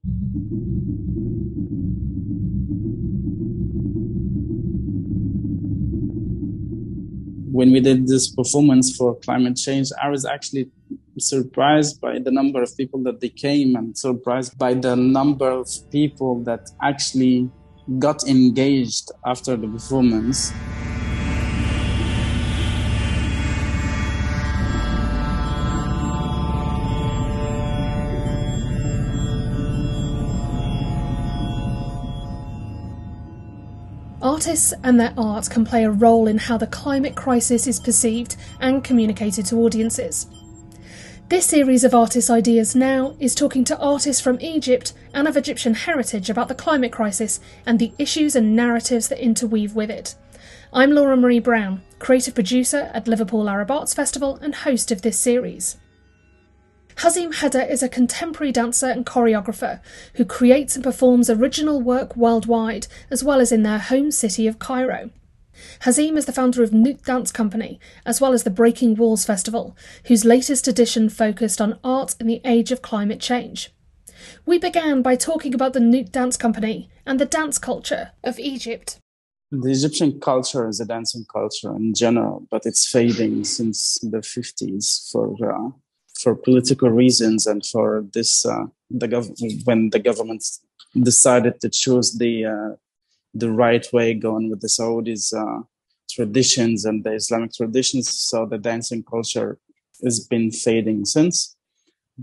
When we did this performance for climate change, I was actually surprised by the number of people that they came and surprised by the number of people that actually got engaged after the performance. Artists and their art can play a role in how the climate crisis is perceived and communicated to audiences. This series of Artists' Ideas Now is talking to artists from Egypt and of Egyptian heritage about the climate crisis and the issues and narratives that interweave with it. I'm Laura Marie Brown, creative producer at Liverpool Arab Arts Festival and host of this series. Hazem Header is a contemporary dancer and choreographer who creates and performs original work worldwide, as well as in their home city of Cairo. Hazem is the founder of NÜT Dance Company, as well as the Breaking Walls Festival, whose latest edition focused on art in the age of climate change. We began by talking about the NÜT Dance Company and the dance culture of Egypt. The Egyptian culture is a dancing culture in general, but it's fading since the 50s for political reasons and for this when the government decided to choose the right way, going with the Saudis' traditions and the Islamic traditions. So the dancing culture has been fading since,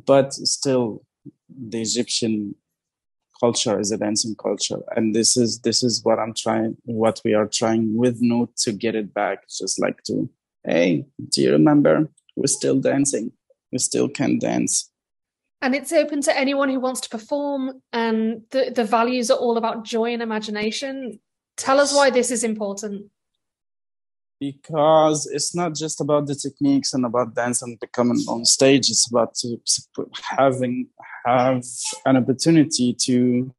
but still the Egyptian culture is a dancing culture, and this is what we are trying with NÜT to get it back. Just like hey, do you remember? We're still dancing. We still can dance. And it's open to anyone who wants to perform, and the values are all about joy and imagination. Tell us why this is important. Because it's not just about the techniques and about dance and becoming on stage. It's about have an opportunity to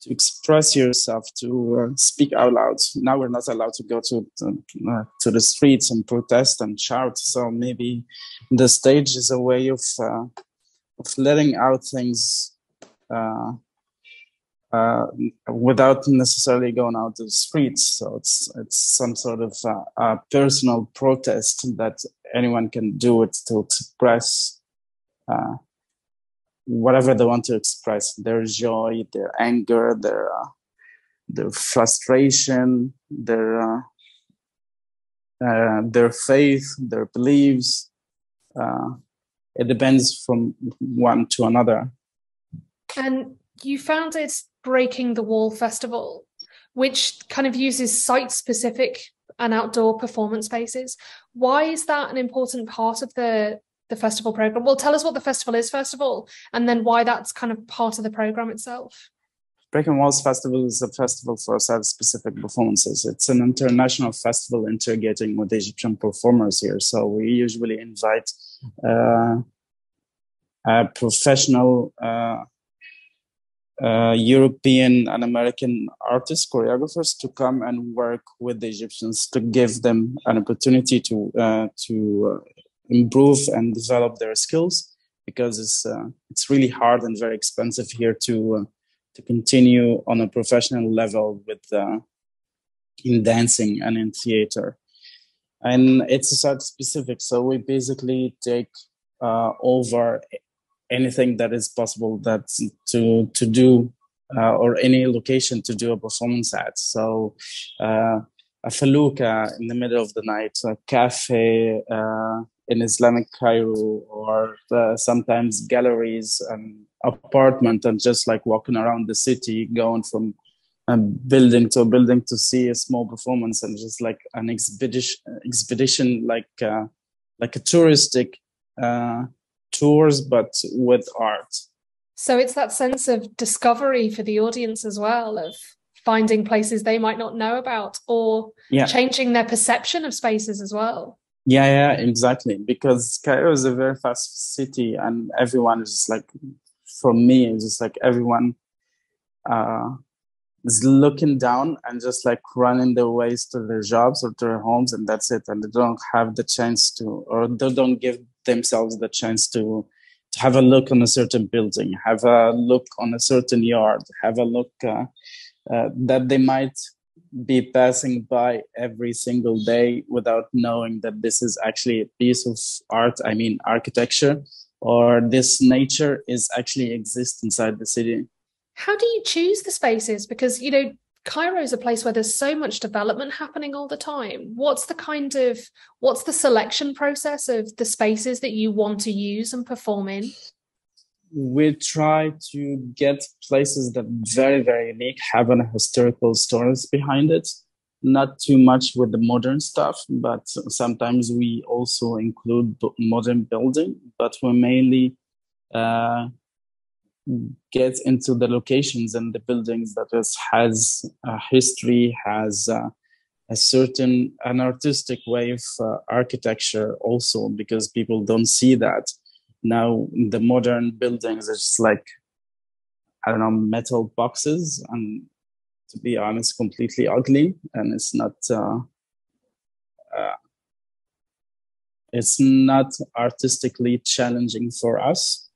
express yourself, to speak out loud. Now we're not allowed to go to the streets and protest and shout. So maybe the stage is a way of letting out things without necessarily going out to the streets. So it's some sort of a personal protest that anyone can do it to express whatever they want to express, their joy, their anger, their frustration, their faith, their beliefs. It depends from one to another. And you founded Breaking the Wall Festival, which kind of uses site-specific and outdoor performance spaces. Why is that an important part of the festival program? Well, tell us what the festival is, first of all, and then why that's kind of part of the program itself. Breaking Walls Festival is a festival for site-specific performances. It's an international festival integrating with Egyptian performers here. So we usually invite professional European and American artists, choreographers to come and work with the Egyptians to give them an opportunity to improve and develop their skills, because it's really hard and very expensive here to continue on a professional level with in dancing and in theater. And it's site specific, so we basically take over anything that is possible that to do or any location to do a performance at. So a faluka in the middle of the night, a cafe in Islamic Cairo, or sometimes galleries and apartment, and just like walking around the city, going from building to building to see a small performance, and just like an expedition like a touristic tours, but with art. So it's that sense of discovery for the audience as well, of finding places they might not know about, or changing their perception of spaces as well. Yeah, exactly. Because Cairo is a very fast city, and everyone is just like, for me, it's just like everyone is looking down and just like running their ways to their jobs or to their homes, and that's it. And they don't have the chance to, or they don't give themselves the chance to have a look on a certain building, have a look on a certain yard, have a look that they might be passing by every single day without knowing that this is actually a piece of art, I mean architecture, or this nature is actually exists inside the city. How do you choose the spaces? Because, you know, Cairo is a place where there's so much development happening all the time. What's the selection process of the spaces that you want to use and perform in? We try to get places that very, very unique, have an historical stories behind it. Not too much with the modern stuff, but sometimes we also include modern building, but we mainly get into the locations and the buildings that has a history, has an artistic way of architecture also, because people don't see that. Now the modern buildings are just like, I don't know, metal boxes, and to be honest, completely ugly, and it's not artistically challenging for us,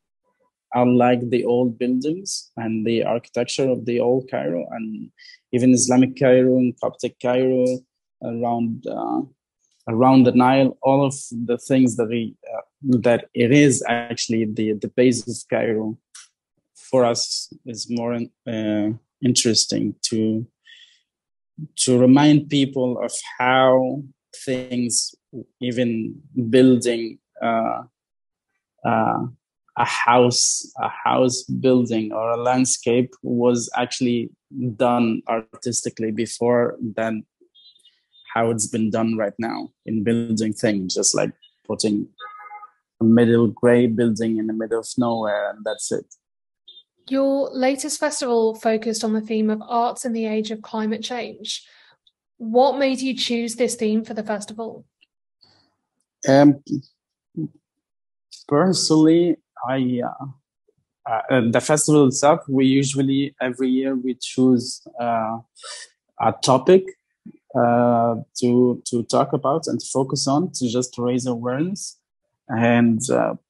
unlike the old buildings and the architecture of the old Cairo, and even Islamic Cairo and Coptic Cairo around the Nile. All of the things that it is actually the base of Cairo for us is more interesting to remind people of how things, even building a house building or a landscape, was actually done artistically before than how it's been done right now in building things, just like putting a middle gray building in the middle of nowhere, and that's it. Your latest festival focused on the theme of arts in the age of climate change. What made you choose this theme for the festival? Personally, the festival itself, we usually every year we choose a topic to talk about and to focus on, to just raise awareness. And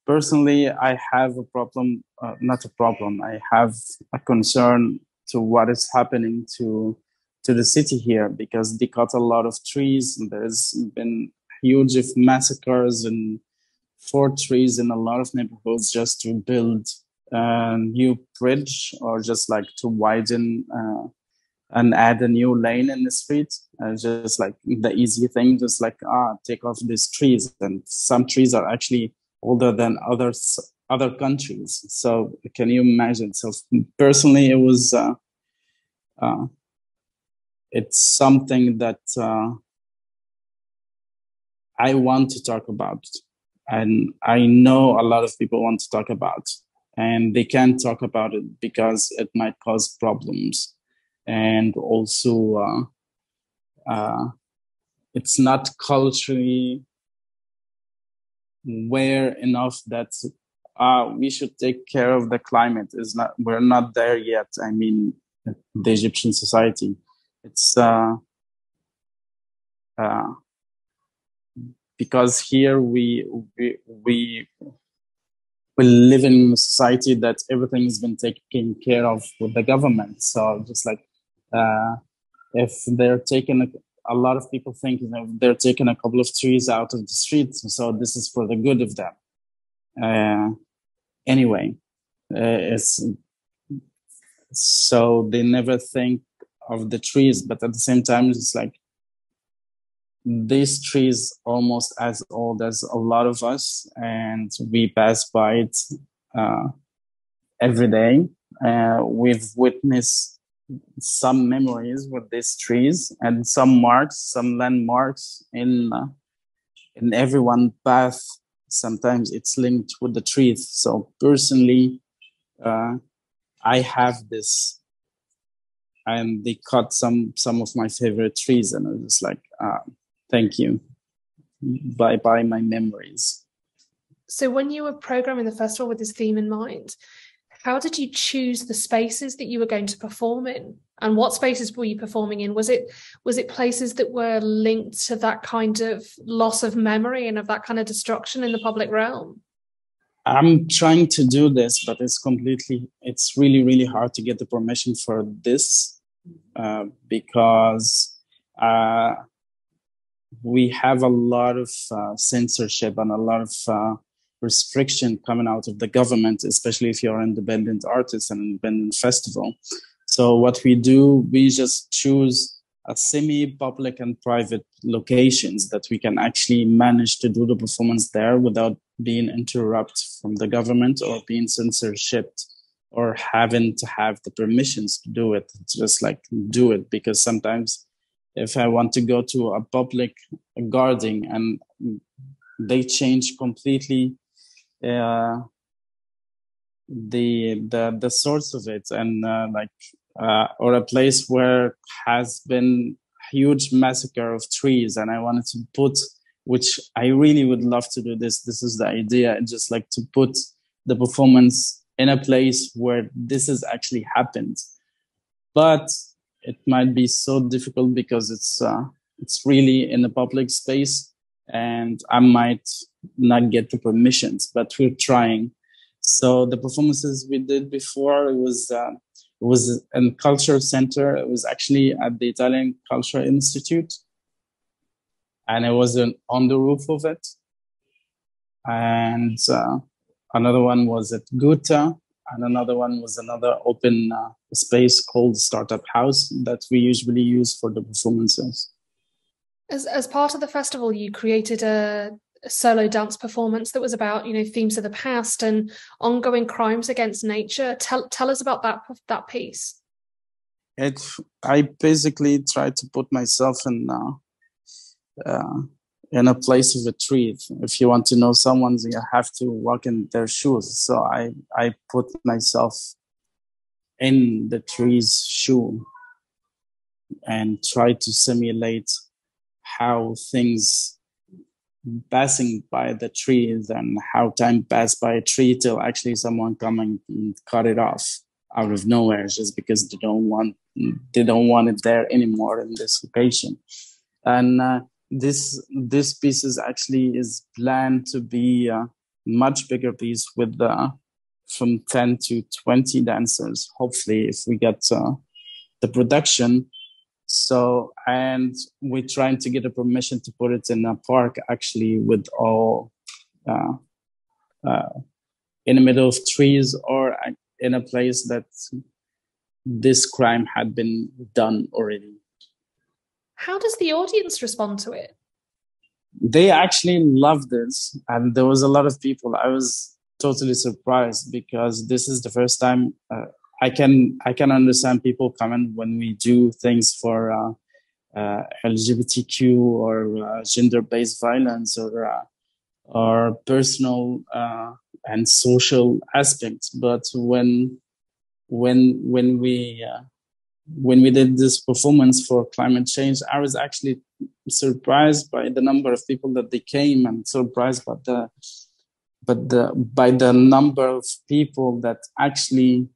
personally, I have a problem, not a problem, I have a concern to what is happening to the city here, because they cut a lot of trees, and there's been huge massacres and for trees in a lot of neighborhoods just to build a new bridge, or just like to widen and add a new lane in the street. Just like the easy thing, just like take off these trees, and some trees are actually older than other countries. So can you imagine? So personally, it was it's something that I want to talk about, and I know a lot of people want to talk about, and they can't talk about it because it might cause problems. And also, it's not culturally aware enough that we should take care of the climate. We're not there yet. I mean, the Egyptian society. It's because here we live in a society that everything has been taken care of with the government. So just like if they're taking a lot of people think they're taking a couple of trees out of the streets, so this is for the good of them. Anyway, it's so they never think of the trees, but at the same time, it's like these trees almost as old as a lot of us, and we pass by it every day. We've witnessed some memories with these trees, and some landmarks in everyone's path. Sometimes it's linked with the trees. So personally, I have this, and they cut some of my favorite trees, and I was just like, thank you. Bye bye my memories. So when you were programming the festival with this theme in mind, how did you choose the spaces that you were going to perform in? And what spaces were you performing in? Was it places that were linked to that kind of loss of memory and of that kind of destruction in the public realm? I'm trying to do this, but it's really, really hard to get the permission for this because we have a lot of censorship and a lot of restriction coming out of the government, especially if you're an independent artist and independent festival. So what we do, we just choose a semi-public and private locations that we can actually manage to do the performance there without being interrupted from the government or being censorship or having to have the permissions to do it. It's just like do it, because sometimes if I want to go to a public garden and they change completely the source of it, and or a place where has been huge massacre of trees, and I wanted to put, which I really would love to do this is the idea, just like to put the performance in a place where this has actually happened. But it might be so difficult because it's really in a public space and I might not get the permissions, but we're trying. So the performances we did before, it was in culture center. It was actually at the Italian Culture Institute, and it was on the roof of it. And another one was at Guta, and another one was another open space called Startup House that we usually use for the performances. As part of the festival, you created a solo dance performance that was about, themes of the past and ongoing crimes against nature. Tell us about that piece. I basically tried to put myself in a place of a tree. If you want to know someone, you have to walk in their shoes. So I put myself in the tree's shoe and try to simulate how things passing by the trees and how time passed by a tree till actually someone come and cut it off out of nowhere just because they don't want it there anymore in this location. And this piece is planned to be a much bigger piece with from 10 to 20 dancers, hopefully, if we get the production. So, and we're trying to get a permission to put it in a park, actually, with all in the middle of trees or in a place that this crime had been done already. How does the audience respond to it? They actually loved this, and there was a lot of people. I was totally surprised because this is the first time I can understand people coming when we do things for LGBTQ or gender-based violence or personal and social aspects. But when we did this performance for climate change, I was actually surprised by the number of people that they came, and surprised by the number of people that actually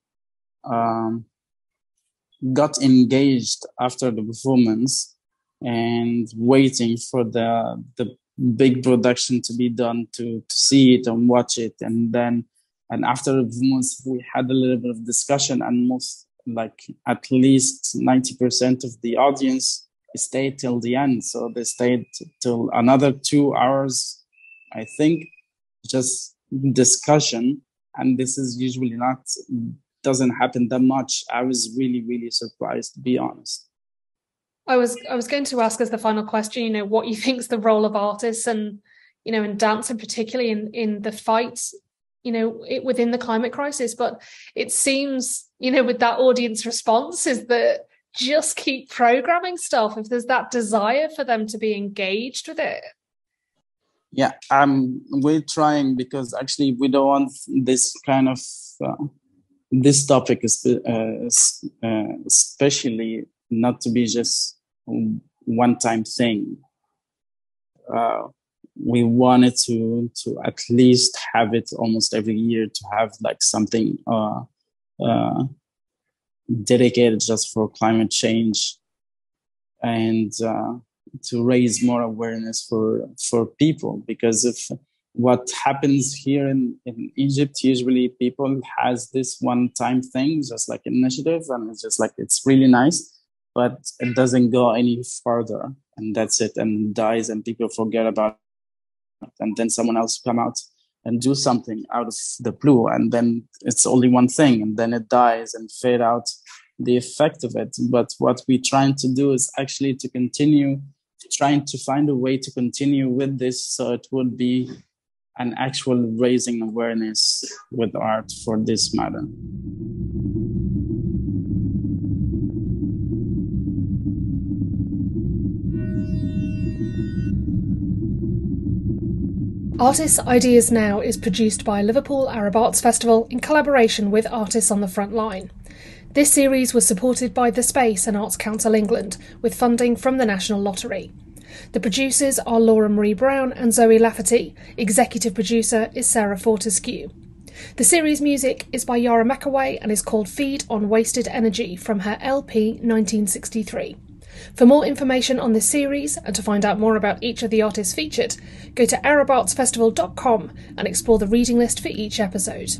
got engaged after the performance and waiting for the big production to be done to see it and watch it. And after the performance, we had a little bit of discussion, and at least 90% of the audience stayed till the end. So they stayed till another 2 hours, I think, just discussion. And this is usually doesn't happen that much. I was really, really surprised, to be honest. I was going to ask as the final question, what you think is the role of artists and, in dance and particularly in the fight, within the climate crisis. But it seems, with that audience response, is that just keep programming stuff if there's that desire for them to be engaged with it. Yeah, we're trying, because actually we don't want this kind of this topic especially not to be just one-time thing. We wanted to at least have it almost every year, to have something dedicated just for climate change, and to raise more awareness for people. Because what happens here in Egypt, usually people has this one-time thing, just like an initiative, and it's just like, it's really nice, but it doesn't go any further, and that's it, and dies, and people forget about it, and then someone else come out and do something out of the blue, and then it's only one thing, and then it dies and fade out the effect of it. But what we're trying to do is actually to continue trying to find a way to continue with this, so it would be an actual raising awareness with art for this matter. Artists' Ideas Now is produced by Liverpool Arab Arts Festival in collaboration with Artists on the Front Line. This series was supported by The Space and Arts Council England, with funding from the National Lottery. The producers are Laura Marie Brown and Zoe Lafferty. Executive producer is Sarah Fortescue. The series music is by Yara McAway and is called Feed on Wasted Energy from her LP 1963. For more information on this series and to find out more about each of the artists featured, go to arabartsfestival.com and explore the reading list for each episode.